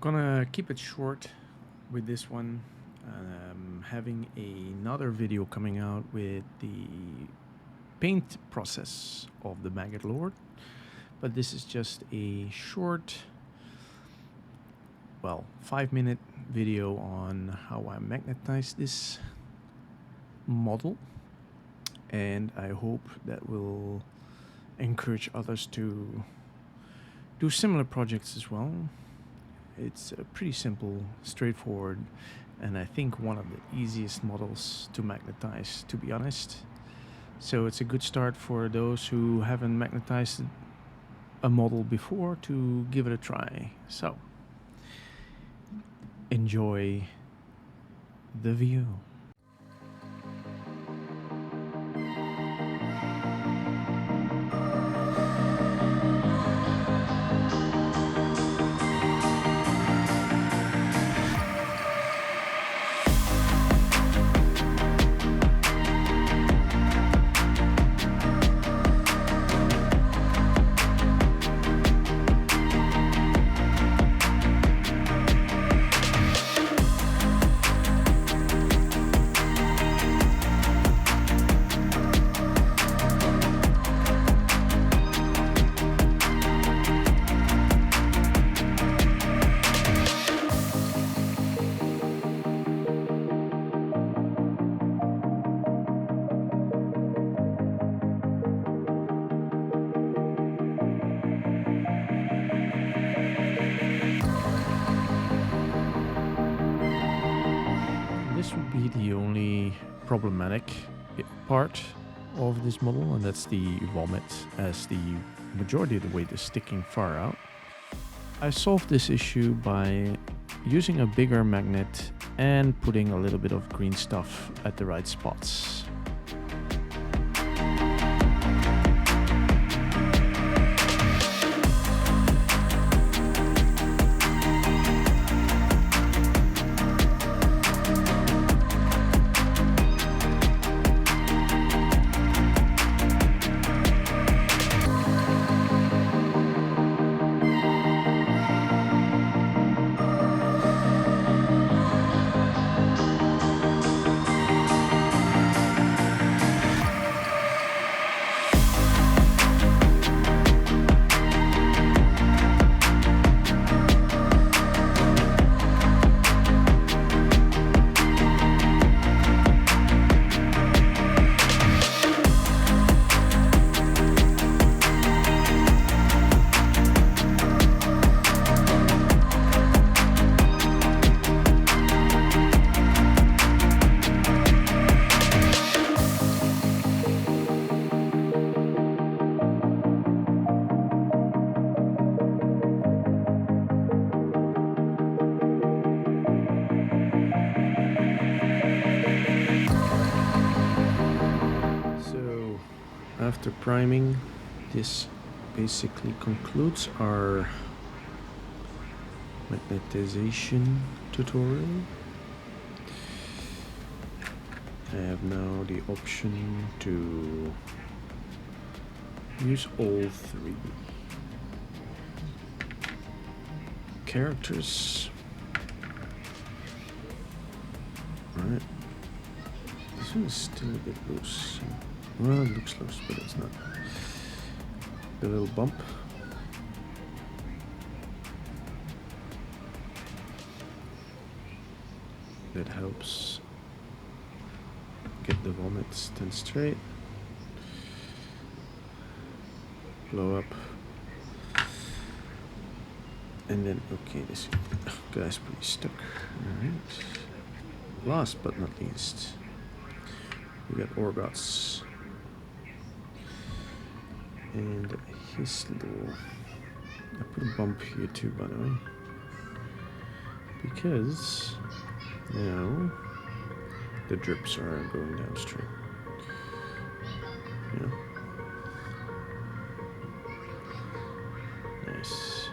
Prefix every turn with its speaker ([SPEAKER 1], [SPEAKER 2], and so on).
[SPEAKER 1] Gonna keep it short with this one. Having another video coming out with the paint process of the Maggoth Lord, but this is just a short, well, 5-minute video on how I magnetize this model, and I hope that will encourage others to do similar projects as well. It's pretty simple, straightforward, and I think one of the easiest models to magnetize, to be honest. So it's a good start for those who haven't magnetized a model before to give it a try. So enjoy the view. This would be the only problematic part of this model, and that's the vomit, as the majority of the weight is sticking far out. I solved this issue by using a bigger magnet and putting a little bit of green stuff at the right spots. After priming, this basically concludes our magnetization tutorial. I have now the option to use all 3 characters. Alright, this one is still a bit loose. Well, it looks loose, but it's not. The little bump. That helps get the vomit stand straight. Blow up. And then, okay, this guy's pretty stuck. Alright. Last but not least, we got Orgoth's. And his little, I put a bump here too, by the way, because now the drips are going downstream. Yeah. Nice.